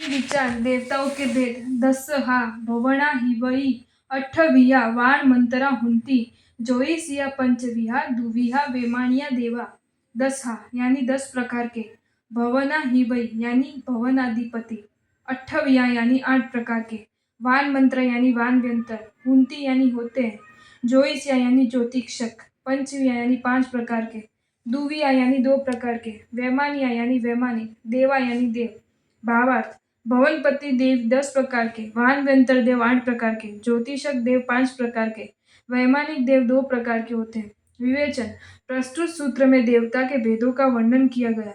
विचार देवताओं के भेद। दसहा भवना हिवई अठविया वाण मंतरा हुंती जोईसिया पंचविहा दुविहा वेमानिया देवा। दसहा यानी 10 प्रकार के। भवना हिवई यानी भवनाधिपति। अठविया यानी 8 प्रकार के। वान मंत्र यानी वान व्यंतर। हुंती यानी होते हैं। जोईसिया यानी ज्योतिषक। पंचविया यानी 5 प्रकार के। दुविया यानी 2 प्रकार के। वैमानिया यानी वैमानिक। देवा यानी देव। भावार्थ भवनपति देव 10 प्रकार के, वान व्यंतर देव 8 प्रकार के, ज्योतिषक देव 5 प्रकार के, वैमानिक देव 2 प्रकार के होते हैं। विवेचन प्रस्तुत सूत्र में देवता के भेदों का वर्णन किया गया।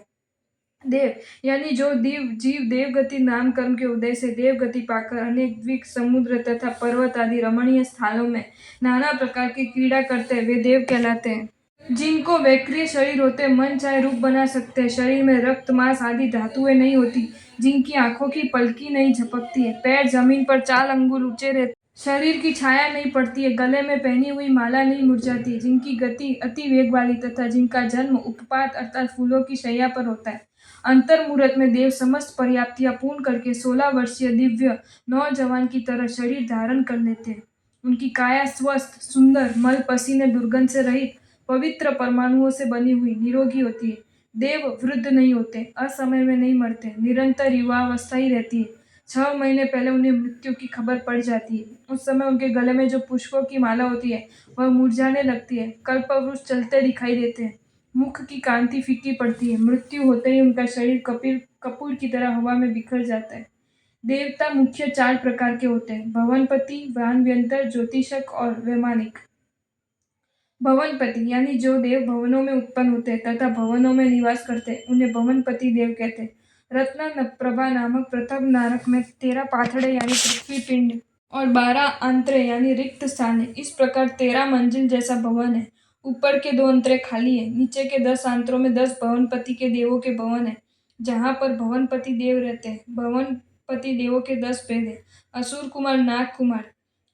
देव यानी जो जीव देवगति नाम कर्म के उदय से देवगति पाकर अनेक द्वीप समुद्र तथा पर्वत आदि रमणीय स्थानों में नाना प्रकार की क्रीड़ा करते हैं, वे देव कहलाते हैं। जिनको वैक्रिय शरीर होते मन चाहे रूप बना सकते हैं, शरीर में रक्त मांस आदि धातुएं नहीं होती, जिनकी आंखों की पलकी नहीं झपकती है, पैर जमीन पर 4 अंगुल ऊंचे रहते, शरीर की छाया नहीं पड़ती है, गले में पहनी हुई माला नहीं मुरझाती, जिनकी गति अति वेग वाली तथा जिनका जन्म उपपात अर्थात फूलों की शैया पर होता है। अंतर मुहूर्त में देव समस्त पर्याप्तियां पूर्ण करके 16 वर्षीय दिव्य नौजवान की तरह शरीर धारण कर लेते हैं। उनकी काया स्वस्थ सुंदर मल पसीने दुर्गंध से रहित पवित्र परमाणुओं से बनी हुई निरोगी होती है। देव वृद्ध नहीं होते, असमय में नहीं मरते, निरंतर युवावस्था ही रहती है। 6 महीने पहले उन्हें मृत्यु की खबर पड़ जाती है। उस समय उनके गले में जो पुष्पों की माला होती है वह मुरझाने लगती है, कल्पवृक्ष चलते दिखाई देते हैं, मुख की कांति फीकी पड़ती है, मृत्यु होते ही उनका शरीर कपूर की तरह हवा में बिखर जाता है। देवता मुख्य 4 प्रकार के होते हैं, भवनपति, वानव्यंतर, ज्योतिषक और वैमानिक। भवनपति यानी जो देव भवनों में उत्पन्न होते हैं तथा भवनों में निवास करते हैं, उन्हें भवनपति देव कहते हैं। रत्न प्रभा नामक प्रथम नारक में 13 पाथड़े यानी पृथ्वी पिंड और 12 आंतरे यानी रिक्त स्थान है। इस प्रकार 13 मंजिल जैसा भवन है। ऊपर के 2 अंतरे खाली है, नीचे के 10 आंतरों में 10 भवनपति के देवों के भवन है, जहाँ पर भवनपति देव रहते हैं। भवनपति देवों के 10 भेद है। असुर कुमार, नाग कुमार,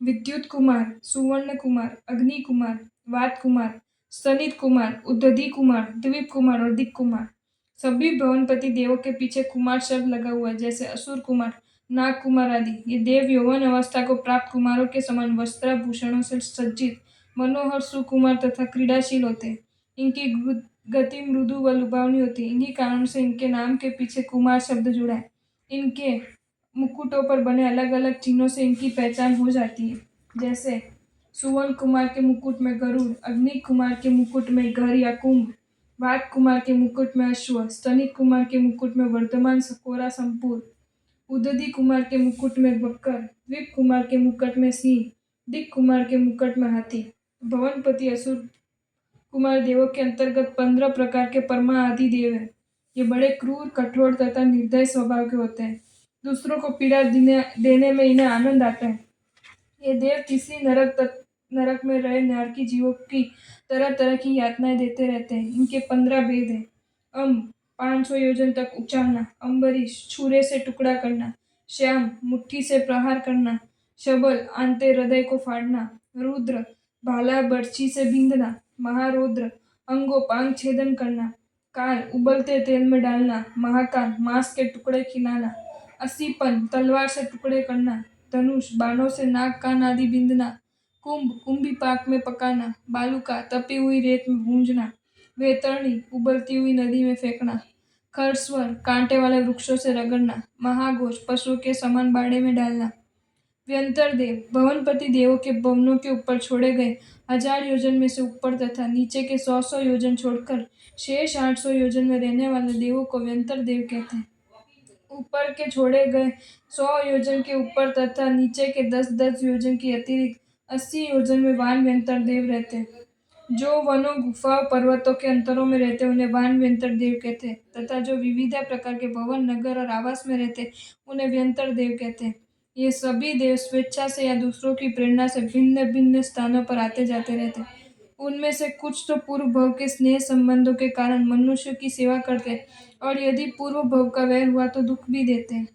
विद्युत कुमार, सुवर्ण कुमार, अग्नि कुमार, वात कुमार, स्तनित कुमार, उद्धति कुमार, द्वीप कुमार और दिक् कुमार। सभी भवनपति देवों के पीछे कुमार शब्द लगा हुआ है, जैसे असुर कुमार, नाग कुमार आदि। ये देव यौवन अवस्था को प्राप्त कुमारों के समान वस्त्राभूषणों से सज्जित मनोहर सुकुमार तथा क्रीडाशील होते हैं। इनकी गति मृदु व लुभावनी होती है, इन्हीं कारण से इनके नाम के पीछे कुमार शब्द जुड़ा है। इनके मुकुटों पर बने अलग अलग चिन्हों से इनकी पहचान हो जाती है, जैसे सुवर्ण कुमार के मुकुट में गरुड़, अग्नि कुमार के मुकुट में घर या कुंभ, वात कुमार के मुकुट में अश्व, स्तनित कुमार के मुकुट में वर्धमान कोरा संपूर्ण, उदधि कुमार के मुकुट में बक्कर, द्वीप कुमार के मुकुट में सिंह, दिक् कुमार के मुकुट में हाथी। भवनपति असुर कुमार देवों के अंतर्गत 15 प्रकार के परमा आदि देव हैं। ये बड़े क्रूर, कठोर तथा निर्दय स्वभाव के होते हैं। दूसरों को पीड़ा देने में इन्हें आनंद आता है। ये देव किसी नरक में रहे नरकी जीवों की तरह तरह की यातनाएं देते रहते हैं। इनके 15 भेद हैं। 500 योजन तक उछालना, अम्बरीश छुरे से टुकड़ा करना, श्याम मुट्ठी से प्रहार करना, शबल आंते हृदय को फाड़ना, रुद्र भाला बर्छी से बींधना, महारौद्र अंगोपांग छेदन करना, काल उबलते तेल में डालना, महाकाल मांस के टुकड़े खिलाना, असीपन तलवार से टुकड़े करना, धनुष बाणों से नाक कान आदि बींधना, कुंभ कुंभी पाक में पकाना, बालुका तपी हुई रेत में भूंजना, वेतरणी उबलती हुई नदी में फेंकना, खरस्वर कांटे वाले वृक्षों से रगड़ना, महाघोष पशु के समान बाड़े में डालना। व्यंतर देव भवनपति देवों के भवनों के ऊपर छोड़े गए 1000 योजन में से ऊपर तथा नीचे के 100 योजन छोड़कर शेष 800 योजन में रहने वाले देवों को व्यंतर देव कहते हैं। ऊपर के छोड़े गए 100 योजन के ऊपर तथा नीचे के 10-10 योजन के अतिरिक्त 80 योजन में वान व्यंतर देव रहते हैं। जो वनों गुफाओं पर्वतों के अंतरों में रहते हैं उन्हें वान व्यंतर देव कहते हैं, तथा जो विविध प्रकार के भवन नगर और आवास में रहते हैं उन्हें व्यंतर देव कहते हैं। ये सभी देव स्वेच्छा से या दूसरों की प्रेरणा से भिन्न भिन्न स्थानों पर आते जाते रहते हैं। उनमें से कुछ तो पूर्व भव के स्नेह संबंधों के कारण मनुष्य की सेवा करते हैं, और यदि पूर्व भव का वैर हुआ तो दुख भी देते हैं।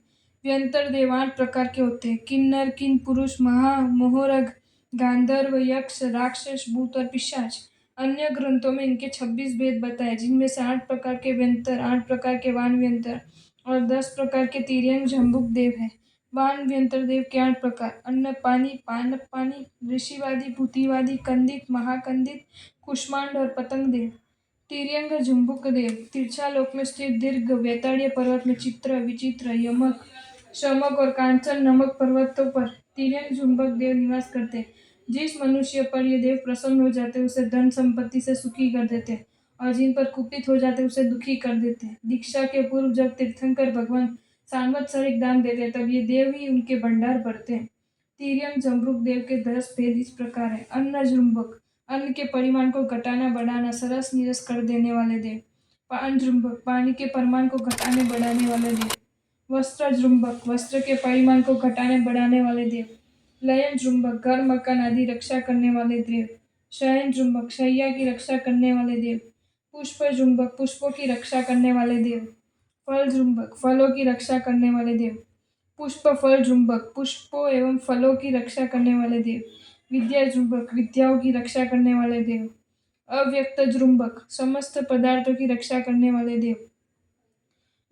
व्यंतर देव 8 प्रकार के होते हैं। किन्नर किन पुरुष महा मोहरग गांधर्व यक्ष राक्षस भूत और पिशाच। अन्य ग्रंथों में इनके 26 भेद बताए, जिनमें से 8 प्रकार के व्यंतर, 8 प्रकार के वान व्यंतर और 10 प्रकार के तिर्यंग जम्बुक देव हैं। बाण व्यंतर देव के 8 प्रकार: अन्न पानी, पानप पानी, ऋषिवादी, भूतिवादी, कंदित, महाकंदित, कुष्मांड और पतंग देव। तिर्यंग जुम्बुक देव तिरछा लोक में स्थित दीर्घ वैताड़ीय पर्वत में चित्र, विचित्र, यमक, शमक और कांचन नमक पर्वतों पर तिर्यंग जुम्बक देव निवास करते हैं। जिस मनुष्य पर ये देव प्रसन्न हो जाते उसे धन संपत्ति से सुखी कर देते, और जिन पर कुपित हो जाते उसे दुखी कर देते। दीक्षा के पूर्व जब तीर्थंकर भगवान सांवत्सरिक दान देते तब ये देव ही उनके भंडार भरते हैं। तिर्यंग जम्बुक देव के 10 भेद इस प्रकार है: अन्न जुम्बक, अन्न के परिमाण को घटाना बढ़ाना सरस नीरस कर देने वाले देव। पान जुम्बक, पानी के परिमाण को घटाने बढ़ाने वाले देव। वस्त्र जुम्बक, वस्त्र के परिमाण को घटाने बढ़ाने वाले देव। लयन जुम्बक, घर मकान आदि रक्षा करने वाले देव। शयन जुम्बक, शैया की रक्षा करने वाले देव। पुष्प जुम्बक, पुष्पों की रक्षा करने वाले देव। फल जुम्बक, फलों की रक्षा करने वाले देव। पुष्प फल जुम्बक, पुष्पों एवं फलों की रक्षा करने वाले देव। विद्या जुम्बक, विद्याओं की रक्षा करने वाले देव। अव्यक्त जुम्बक, समस्त पदार्थों की रक्षा करने वाले देव।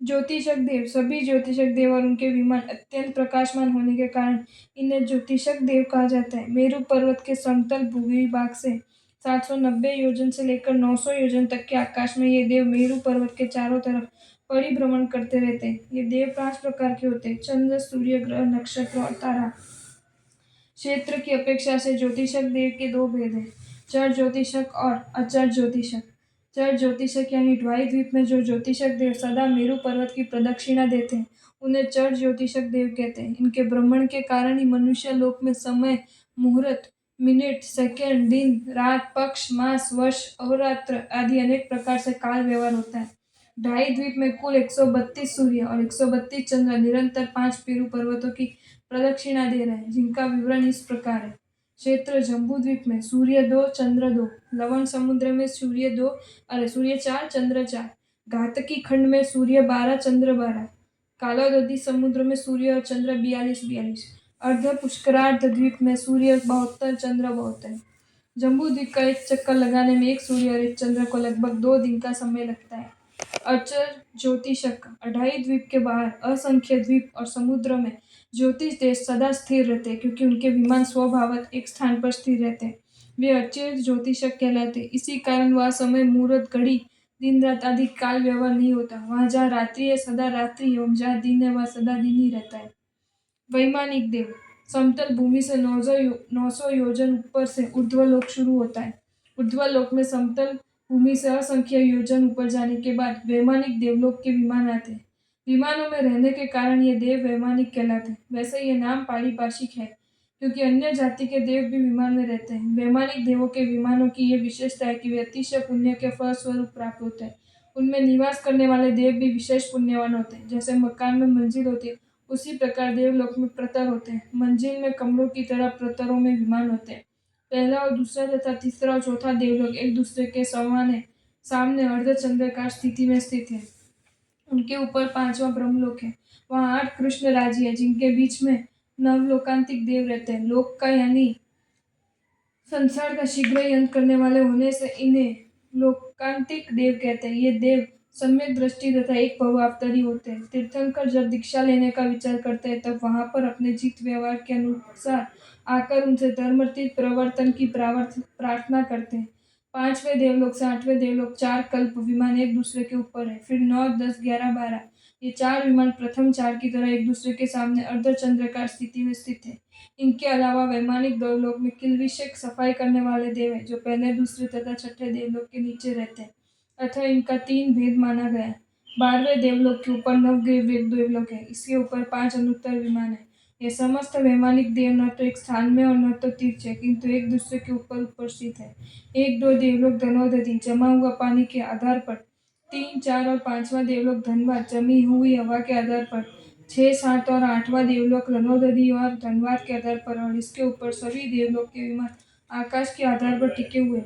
ज्योतिषक देव, सभी ज्योतिषक देव और उनके विमान अत्यंत प्रकाशमान होने के कारण इन्हें ज्योतिषक देव कहा जाता है। मेरु पर्वत के समतल भूभाग से 790 योजन से लेकर 900 योजन तक के आकाश में ये देव मेरु पर्वत के चारों तरफ परिभ्रमण करते रहते हैं। ये देव 5 प्रकार के होते हैं: चंद्र, सूर्य, ग्रह, नक्षत्र और तारा। क्षेत्र की अपेक्षा से ज्योतिषक देव के 2 भेद हैं: चर ज्योतिषक और अचर ज्योतिषक। चर ज्योतिषक यानी ढवाई द्वीप में जो ज्योतिषक देव सदा मेरु पर्वत की प्रदक्षिणा देते हैं उन्हें चर ज्योतिषक देव कहते हैं। इनके भ्रमण के कारण ही मनुष्य लोक में समय, मुहूर्त, मिनट, सेकंड, दिन, रात, पक्ष, मास, वर्ष, अहोरात्र आदि अनेक प्रकार से काल व्यवहार होता है। ढाई द्वीप में कुल 132 सूर्य और 132 चंद्र निरंतर 5 पेरू पर्वतों की प्रदक्षिणा दे रहे हैं, जिनका विवरण इस प्रकार है। क्षेत्र जम्बूद्वीप में सूर्य 2, चंद्र 2। लवण समुद्र में सूर्य 4, चंद्र 4। घातकी खंड में सूर्य 12, चंद्र 12। कालोदधी समुद्र में सूर्य और चंद्र 42-42। अर्ध पुष्करार्ध द्वीप में सूर्य 72, चंद्र 72। जम्बू द्वीप का एक चक्कर लगाने में एक सूर्य और एक चंद्र को लगभग 2 दिन का समय लगता है। अचर ज्योतिषक, अढ़ाई द्वीप के बाहर असंख्य द्वीप और समुद्र में ज्योतिष देश सदा स्थिर रहते हैं, क्योंकि उनके विमान स्वभावत एक स्थान पर स्थिर रहते हैं। वे अचर ज्योतिषक कहलाते हैं। इसी कारण वह समय, मुहूर्त, घड़ी, दिन रात आदि काल व्यवहार नहीं होता। वहाँ जहाँ रात्रि है सदा रात्रि एवं जहाँ दिन है वह सदा दिन ही रहता है। वैमानिक देव, समतल भूमि से 900 योजन ऊपर से ऊर्ध्वलोक शुरू होता है। ऊर्ध्वलोक में समतल भूमि से असंख्य योजन ऊपर जाने के बाद वैमानिक देवलोक के विमान आते हैं। विमानों में रहने के कारण ये देव वैमानिक कहलाते हैं। वैसे ये नाम पारिभाषिक है, क्योंकि अन्य जाति के देव भी विमान में रहते हैं। वैमानिक देवों के विमानों की ये विशेषता है कि वे अतिशय पुण्य के फल स्वरूप प्राप्त होते हैं। उनमें निवास करने वाले देव भी विशेष पुण्यवान होते हैं। जैसे मकान में मंजिल होती है, उसी प्रकार देवलोक में प्रतर होते हैं। मंजिल में कमरों की तरह प्रतरों में विमान होते हैं। पहला और दूसरा तथा तीसरा और चौथा देवलोक एक दूसरे के सामने अर्धचंद्राकार स्थिति में स्थित है। उनके ऊपर 5वां ब्रह्मलोक है। वहाँ 8 कृष्ण राज्य है, जिनके बीच में नवलोकांतिक देव रहते हैं। लोक का यानी संसार का शीघ्र ही अंत करने वाले होने से इन्हें लोकांतिक देव कहते हैं। ये देव सम्यक दृष्टि तथा एक भवावतारी होते हैं। तीर्थंकर जब दीक्षा लेने का विचार करते हैं तब वहां पर अपने जित व्यवहार के अनुसार आकर उनसे धर्मातीत प्रवर्तन की प्रार्थना करते हैं। 5वें देवलोक से 8वें देवलोक 4 कल्प विमान एक दूसरे के ऊपर है। फिर 9, 10, 11, 12 ये 4 विमान प्रथम 4 की तरह एक दूसरे के सामने अर्धचंद्राकार स्थिति में स्थित है। इनके अलावा वैमानिक देवलोक में किलविषक सफाई करने वाले देव हैं, जो पहले, दूसरे तथा छठे देवलोक के नीचे रहते हैं। अतः इनका 3 भेद माना गया है। 12वें देवलोक के ऊपर नवग्रह देवलोक है। इसके ऊपर 5 अनुत्तर विमान है। ये समस्त वैमानिक देव न तो एक स्थान में और न तो तीर्थ है, किंतु एक दूसरे के ऊपर स्थित है। 1, 2 देवलोक धनोदधि, जमा हुआ पानी के आधार पर। 3, 4 और 5वां देवलोक धनवात, जमी हुई हवा के आधार पर। 6, 7 और 8वां देवलोक रनोदधि और धनवात के आधार पर, और इसके ऊपर सभी देवलोक के विमान आकाश के आधार पर टिके हुए।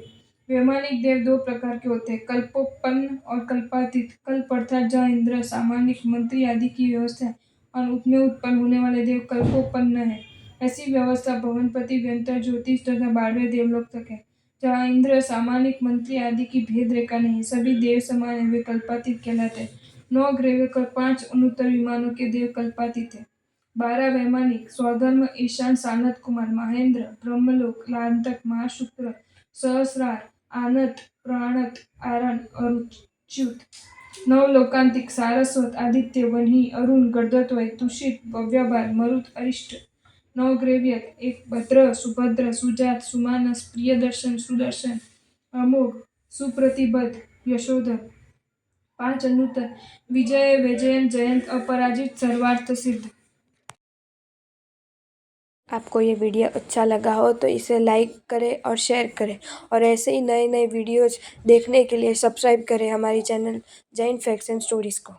वैमानिक देव 2 प्रकार के होते हैं: कल्पोत्पन्न और कल्पातीत। कल्प अर्थात जहाँ इंद्र, सामानिक, मंत्री आदि की व्यवस्था है और उनमें उत्पन्न होने वाले देव कल्पोत्पन्न है। ऐसी व्यवस्था भवनपति, व्यंतर, ज्योतिष तथा 12वें देवलोक तक है। जहाँ इंद्र, सामानिक, मंत्री आदि की भेद रेखा नहीं, सभी देव समान है, वे कल्पातीत कहलाते हैं। 9 ग्रैविक और 5 अनुत्तर विमानों के देव कल्पाती थे। 12 वैमानिक स्वधर्म ईशान सानत कुमार महेंद्र ब्रह्मलोक लांतक महाशुक्र सहस्रार आनत प्राणत आरण और च्युत। 9 लोकांतिक सारस्वत आदित्य वन्ही अरुण गणधत्वय तुषित भव्यबाल मरुत अरिष्ट। 9 ग्रैवियत 1 भद्र सुभद्र सुजात सुमानस प्रियदर्शन सुदर्शन अमोघ सुप्रतिबद्ध यशोधर। 5 अनुत्तर विजय वैजयंत जयंत अपराजित सर्वार्थ सिद्ध। आपको ये वीडियो अच्छा लगा हो तो इसे लाइक करें और शेयर करें, और ऐसे ही नए नए वीडियोज़ देखने के लिए सब्सक्राइब करें हमारी channel Jain facts and stories को।